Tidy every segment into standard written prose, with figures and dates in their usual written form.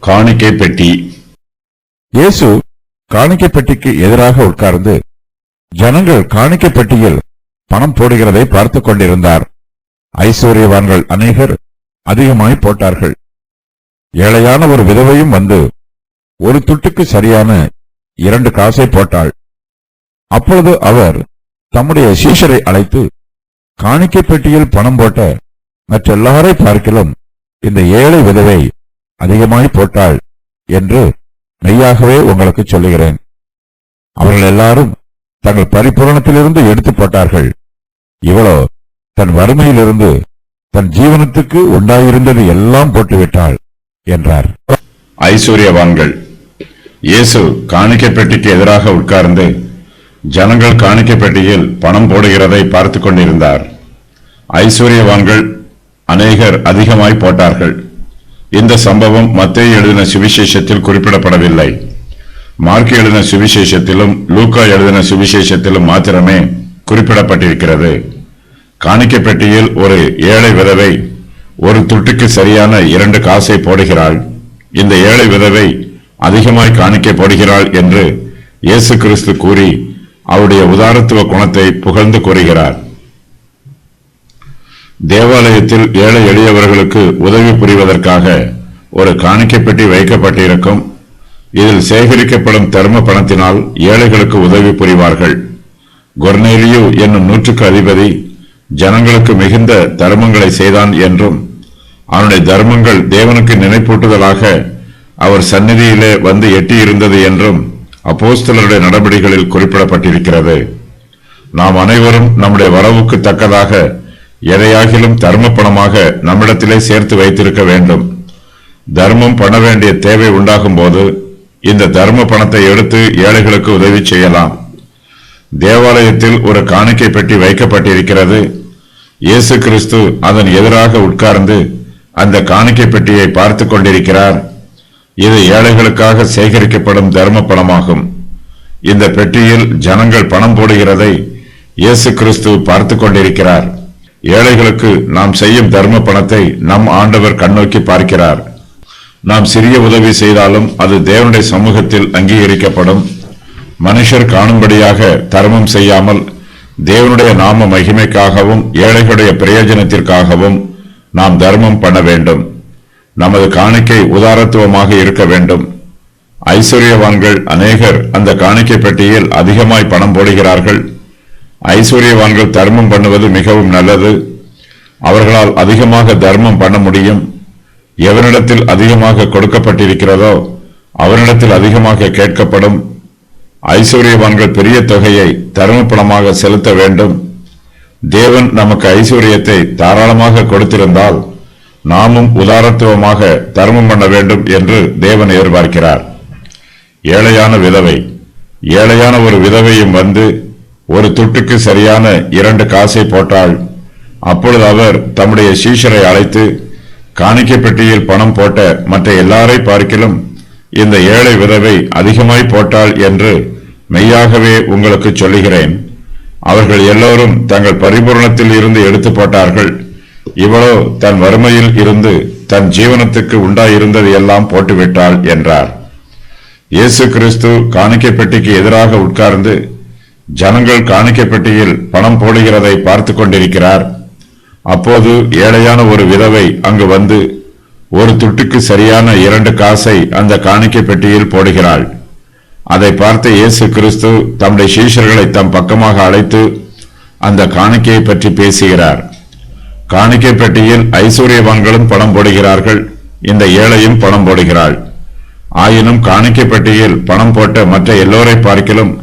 காணிக்கை பெட்டி. இயேசு காணிக்கை பெட்டிக்கு எதிராக உட்கார்ந்து ஜனங்கள் காணிக்கை பெட்டியில் பணம் போடுகிறதை பார்த்துக் கொண்டிருந்தார். ஐஸ்வர்யவான்கள் அநேகர் அதிகமாய் போட்டார்கள். ஏழையான ஒரு விதவையும் வந்து ஒரு துட்டுக்கு சரியான 2 காசை போட்டாள். அப்பொழுது அவர் தம்முடைய சீஷரை அழைத்து, காணிக்கை பெட்டியில் பணம் போட்ட மற்றெல்லாரை பார்க்கிலும் இந்த ஏழை விதவை அதிகமாய் போட்டாள் என்று மெய்யாகவே உங்களுக்கு சொல்லுகிறேன். அவர்கள் எல்லாரும் தங்கள் பரிபூரணத்திலிருந்து எடுத்து போட்டார்கள். இவளோ தன் வறுமையிலிருந்து தன் ஜீவனத்துக்கு உண்டாயிருந்தது எல்லாம் போட்டுவிட்டாள் என்றார். ஐஸ்வர்யவான்கள். இயேசு காணிக்கை பெட்டிக்கு எதிராக உட்கார்ந்து ஜனங்கள் காணிக்கை பெட்டியில் பணம் போடுகிறதை பார்த்துக் கொண்டிருந்தார். ஐஸ்வர்யவான்கள் அநேகர் அதிகமாய் போட்டார்கள். இந்த சம்பவம் மத்தேயு எழுதின சுவிசேஷத்தில் குறிப்பிடப்படவில்லை. மார்க்கு எழுதின சுவிசேஷத்திலும் லூக்கா எழுதின சுவிசேஷத்திலும் மாத்திரமே குறிப்பிடப்பட்டிருக்கிறது. காணிக்கை பெட்டியில் ஒரு ஏழை விதவை ஒரு துட்டுக்கு சரியான 2 காசை போடுகிறாள். இந்த ஏழை விதவை அதிகமாய் காணிக்கை போடுகிறாள் என்று இயேசு கிறிஸ்து கூறி அவருடைய உதாரத்துவ குணத்தை புகழ்ந்து கூறுகிறார். தேவாலயத்தில் ஏழை எளியவர்களுக்கு உதவி புரிவதற்காக ஒரு காணிக்கை பெட்டி வைக்கப்பட்டிருக்கும். இதில் சேகரிக்கப்படும் தர்ம பணத்தினால் ஏழைகளுக்கு உதவி புரிவார்கள். கொர்நேலியு என்னும் 100க்கு அதிபதி ஜனங்களுக்கு மிகுந்த தர்மங்களை செய்தான் என்றும் அவனுடைய தர்மங்கள் தேவனுக்கு நினைப்பூட்டுதலாக அவர் சந்நிதியிலே வந்து எட்டியிருந்தது என்றும் அப்போஸ்தலருடைய நடபடிகளில் குறிப்பிடப்பட்டிருக்கிறது. நாம் அனைவரும் நம்முடைய வரவுக்கு தக்கதாக எதையாகிலும் தர்ம பணமாக நம்மிடத்திலே சேர்த்து வைத்திருக்க வேண்டும். தர்மம் பண்ண வேண்டிய தேவை உண்டாகும் போது இந்த தர்ம பணத்தை எடுத்து ஏழைகளுக்கு உதவி செய்யலாம். தேவாலயத்தில் ஒரு காணிக்கை பெட்டி வைக்கப்பட்டிருக்கிறது. இயேசு கிறிஸ்து அதன் எதிராக உட்கார்ந்து அந்த காணிக்கை பெட்டியை பார்த்து கொண்டிருக்கிறார். இது ஏழைகளுக்காக சேகரிக்கப்படும் தர்ம பணமாகும். இந்த பெட்டியில் ஜனங்கள் பணம் போடுகிறதை இயேசு கிறிஸ்து பார்த்து கொண்டிருக்கிறார். ஏழைகளுக்கு நாம் செய்யும் தர்ம பணத்தை நம் ஆண்டவர் கண்ணோக்கி பார்க்கிறார். நாம் சிறிய உதவி செய்தாலும் அது தேவனுடைய சமூகத்தில் அங்கீகரிக்கப்படும். மனுஷர் காணும்படியாக தர்மம் செய்யாமல் தேவனுடைய நாம மகிமைக்காகவும் ஏழைகளுடைய பிரயோஜனத்திற்காகவும் நாம் தர்மம் பண்ண வேண்டும். நமது காணிக்கை உதாரத்துவமாக இருக்க வேண்டும். ஐஸ்வர்யவான்கள் அநேகர் அந்த காணிக்கை பெட்டியில் அதிகமாய் பணம் போடுகிறார்கள். ஐஸ்வர்யவான்கள் தர்மம் பண்ணுவது மிகவும் நல்லது. அவர்களால் அதிகமாக தர்மம் பண்ண முடியும். எவனிடத்தில் அதிகமாக கொடுக்கப்பட்டிருக்கிறதோ அவனிடத்தில் அதிகமாக கேட்கப்படும். ஐஸ்வர்யவான்கள் பெரிய தொகையை தர்ம பணமாக செலுத்த வேண்டும். தேவன் நமக்கு ஐஸ்வர்யத்தை தாராளமாக கொடுத்திருந்தால் நாமும் உதாரத்துவமாக தர்மம் பண்ண வேண்டும் என்று தேவன் எதிர்பார்க்கிறார். ஏழையான விதவை. ஏழையான ஒரு விதவையும் வந்து ஒரு துட்டுக்கு சரியான 2 காசை போட்டாள். அப்பொழுது அவர் தம்முடைய சீஷரை அழைத்து, காணிக்கை பெட்டியில் பணம் போட்ட மற்ற எல்லாரை பார்க்கிலும் இந்த ஏழை விதவை அதிகமாய் போட்டாள் என்று மெய்யாகவே உங்களுக்கு சொல்லுகிறேன். அவர்கள் எல்லோரும் தங்கள் பரிபூரணத்தில் இருந்து எடுத்து போட்டார்கள். இவளோ தன் வறுமையில் இருந்து தன் ஜீவனத்துக்கு உண்டாயிருந்தது எல்லாம் போட்டுவிட்டாள் என்றார். இயேசு கிறிஸ்து காணிக்கை பெட்டிக்கு எதிராக உட்கார்ந்து ஜனங்கள் காணிக்கை பெட்டியில் பணம் போடுகிறதை பார்த்து கொண்டிருக்கிறார். அப்போது ஏழையான ஒரு விதவை அங்கு வந்து ஒரு துட்டுக்கு சரியான 2 காசை அந்த காணிக்கை பெட்டியில் போடுகிறாள். அதை பார்த்த இயேசு கிறிஸ்து தம்முடைய சீஷர்களை தம் பக்கமாக அழைத்து அந்த காணிக்கையை பற்றி பேசுகிறார். காணிக்கை பெட்டியில் ஐஸ்வர்யவான்களும் பணம் போடுகிறார்கள், இந்த ஏழையும் பணம் போடுகிறாள். ஆயினும் காணிக்கை பெட்டியில் பணம் போட்ட மற்ற எல்லோரை பார்க்கிலும்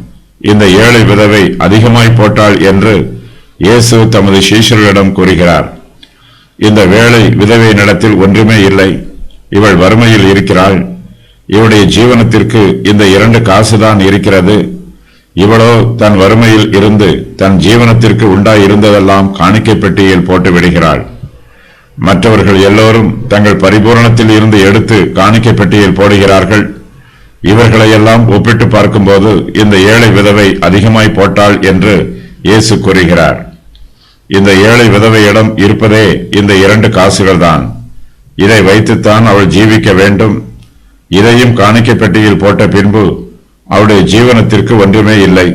இந்த ஏழை விதவை அதிகமாய் போட்டாள் என்று இயேசு தமது சீஷர்களிடம் கூறுகிறார். இந்த வேளை விதவையினிடத்தில் ஒன்றுமே இல்லை. இவள் வறுமையில் இருக்கிறாள். இவளுடைய ஜீவனத்திற்கு இந்த 2 காசுதான் இருக்கிறது. இவளோ தன் வறுமையில் இருந்து தன் ஜீவனத்திற்கு உண்டாயிருந்ததெல்லாம் காணிக்கை பெட்டியில் போட்டு விடுகிறாள். மற்றவர்கள் எல்லோரும் தங்கள் பரிபூரணத்தில் இருந்து எடுத்து காணிக்கை பெட்டியில் போடுகிறார்கள். இவர்களையெல்லாம் ஒப்பிட்டு பார்க்கும்போது இந்த ஏழை விதவை அதிகமாய் போட்டாள் என்று இயேசு கூறுகிறார். இந்த ஏழை விதவையிடம் இருப்பதே இந்த 2 காசுகள் தான். இதை வைத்துத்தான் அவள் ஜீவிக்க வேண்டும். இதையும் காணிக்கை பெட்டியில் போட்ட பின்பு அவருடைய ஜீவனத்திற்கு ஒன்றுமே இல்லை.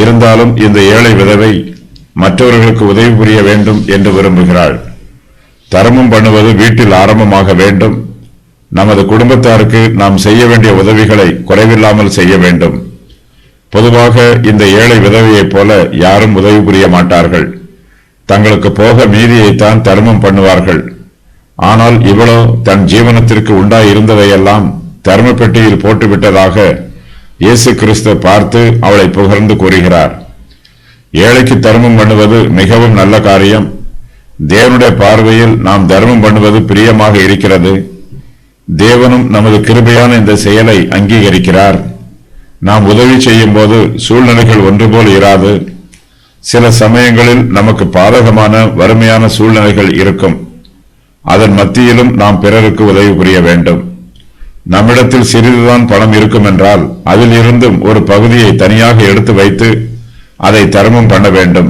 இருந்தாலும் இந்த ஏழை விதவை மற்றவர்களுக்கு உதவி புரிய வேண்டும் என்று விரும்புகிறாள். தர்மம் பண்ணுவது வீட்டில் ஆரம்பமாக வேண்டும். நமது குடும்பத்தாருக்கு நாம் செய்ய வேண்டிய உதவிகளை குறைவில்லாமல் செய்ய வேண்டும். பொதுவாக இந்த ஏழை விதவையைப் போல யாரும் உதவி புரிய மாட்டார்கள். தங்களுக்கு போக மீதியைத்தான் தர்மம் பண்ணுவார்கள். ஆனால் இவளோ தன் ஜீவனத்திற்கு உண்டாயிருந்ததையெல்லாம் தர்ம பெட்டியில் போட்டுவிட்டதாக இயேசு கிறிஸ்து பார்த்து அவளை புகழ்ந்து கூறுகிறார். ஏழைக்கு தர்மம் பண்ணுவது மிகவும் நல்ல காரியம். தேவனுடைய பார்வையில் நாம் தர்மம் பண்ணுவது பிரியமாக இருக்கிறது. தேவனும் நமது கிருபையான இந்த செயலை அங்கீகரிக்கிறார். நாம் உதவி செய்யும் போது சூழ்நிலைகள் ஒன்றுபோல் இராது. சில சமயங்களில் நமக்கு பாதகமான வறுமையான சூழ்நிலைகள் இருக்கும். அதன் மத்தியிலும் நாம் பிறருக்கு உதவி புரிய வேண்டும். நம்மிடத்தில் சிறிதுதான் பணம் இருக்கும் என்றால் அதில் இருந்தும் ஒரு பகுதியை தனியாக எடுத்து வைத்து அதை தர்மம் பண்ண வேண்டும்.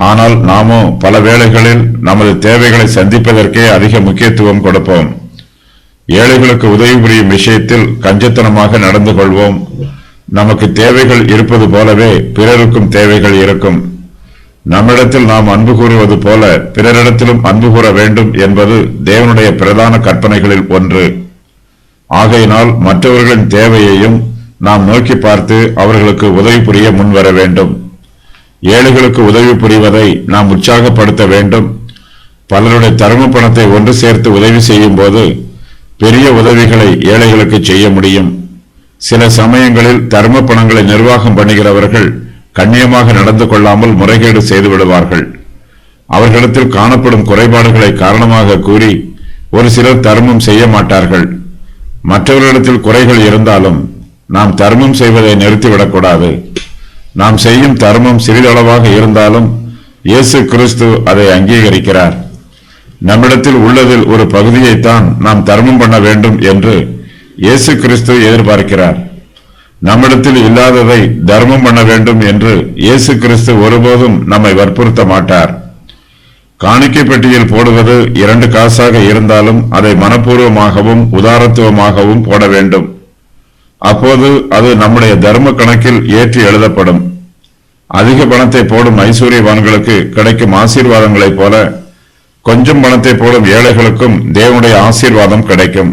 ஆனால் நாமோ பல வேளைகளில் நமது தேவைகளை சந்திப்பதற்கே அதிக முக்கியத்துவம் கொடுப்போம். ஏழைகளுக்கு உதவி புரியும் விஷயத்தில் கஞ்சத்தனமாக நடந்து கொள்வோம். நமக்கு தேவைகள் இருப்பது போலவே பிறருக்கும் தேவைகள் இருக்கும். நம்மிடத்தில் நாம் அன்பு கூறுவது போல பிறரிடத்திலும் அன்பு கூற வேண்டும் என்பது தேவனுடைய பிரதான கற்பனைகளில் ஒன்று. ஆகையினால் மற்றவர்களின் தேவையையும் நாம் நோக்கி பார்த்து அவர்களுக்கு உதவி புரிய முன்வர வேண்டும். ஏழைகளுக்கு உதவி புரிவதை நாம் உற்சாகப்படுத்த வேண்டும். பலருடைய தர்ம பணத்தை ஒன்று சேர்த்து உதவி செய்யும் போது பெரிய உதவிகளை ஏழைகளுக்கு செய்ய முடியும். சில சமயங்களில் தர்ம பணங்களை நிர்வாகம் பண்ணுகிறவர்கள் கண்ணியமாக நடந்து கொள்ளாமல் முறைகேடு செய்து விடுவார்கள். அவர்களிடத்தில் காணப்படும் குறைபாடுகளை காரணமாக கூறி ஒரு சிலர் தர்மம் செய்ய மாட்டார்கள். மற்றவர்களிடத்தில் குறைகள் இருந்தாலும் நாம் தர்மம் செய்வதை நிறுத்திவிடக்கூடாது. நாம் செய்யும் தர்மம் சிறிதளவாக இருந்தாலும் இயேசு கிறிஸ்து அதை அங்கீகரிக்கிறார். நம்மிடத்தில் உள்ளதில் ஒரு பகுதியைத்தான் நாம் தர்மம் பண்ண வேண்டும் என்று இயேசு கிறிஸ்து எதிர்பார்க்கிறார். நம்மிடத்தில் இல்லாததை தர்மம் பண்ண வேண்டும் என்று இயேசு கிறிஸ்து ஒருபோதும் நம்மை வற்புறுத்த மாட்டார். காணிக்கை பெட்டியில் போடுவது 2 காசாக இருந்தாலும் அதை மனப்பூர்வமாகவும் உதாரத்துவமாகவும் போட வேண்டும். அப்போது அது நம்முடைய தர்ம கணக்கில் ஏற்றி எழுதப்படும். அதிக பணத்தை போடும் ஐஸ்வர்யவான்களுக்கு கிடைக்கும் ஆசீர்வாதங்களைப் போல கொஞ்சம் பணத்தை போடும் ஏழைகளுக்கும் தேவனுடைய ஆசீர்வாதம் கிடைக்கும்.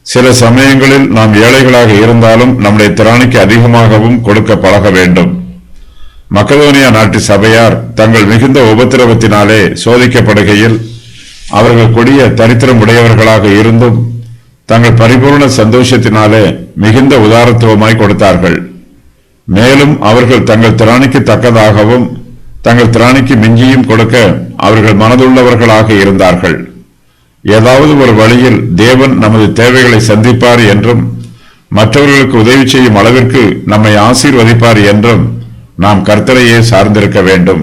சில சமயங்களில் நாம் ஏழைகளாக இருந்தாலும் நம்முடைய திராணிக்கு அதிகமாகவும் கொடுக்க பழக வேண்டும். மக்கதோனியா நாட்டு சபையார் தங்கள் மிகுந்த உபத்திரவத்தினாலே சோதிக்கப்படுகையில் அவர்கள் கொடிய தரித்திரம் உடையவர்களாக இருந்தும் தங்கள் பரிபூர்ண சந்தோஷத்தினாலே மிகுந்த உதாரத்துவமாய் கொடுத்தார்கள். மேலும் அவர்கள் தங்கள் திராணிக்கு தக்கதாகவும் தங்கள் திராணிக்கு மிஞ்சியும் கொடுக்க அவர்கள் மனதுள்ளவர்களாக இருந்தார்கள். ஏதாவது ஒரு வழியில் தேவன் நமது தேவைகளை சந்திப்பார் என்றும் மற்றவர்களுக்கு உதவி செய்யும் அளவிற்கு நம்மை ஆசீர்வதிப்பார் என்றும் நாம் கர்த்தரையே சார்ந்திருக்க வேண்டும்.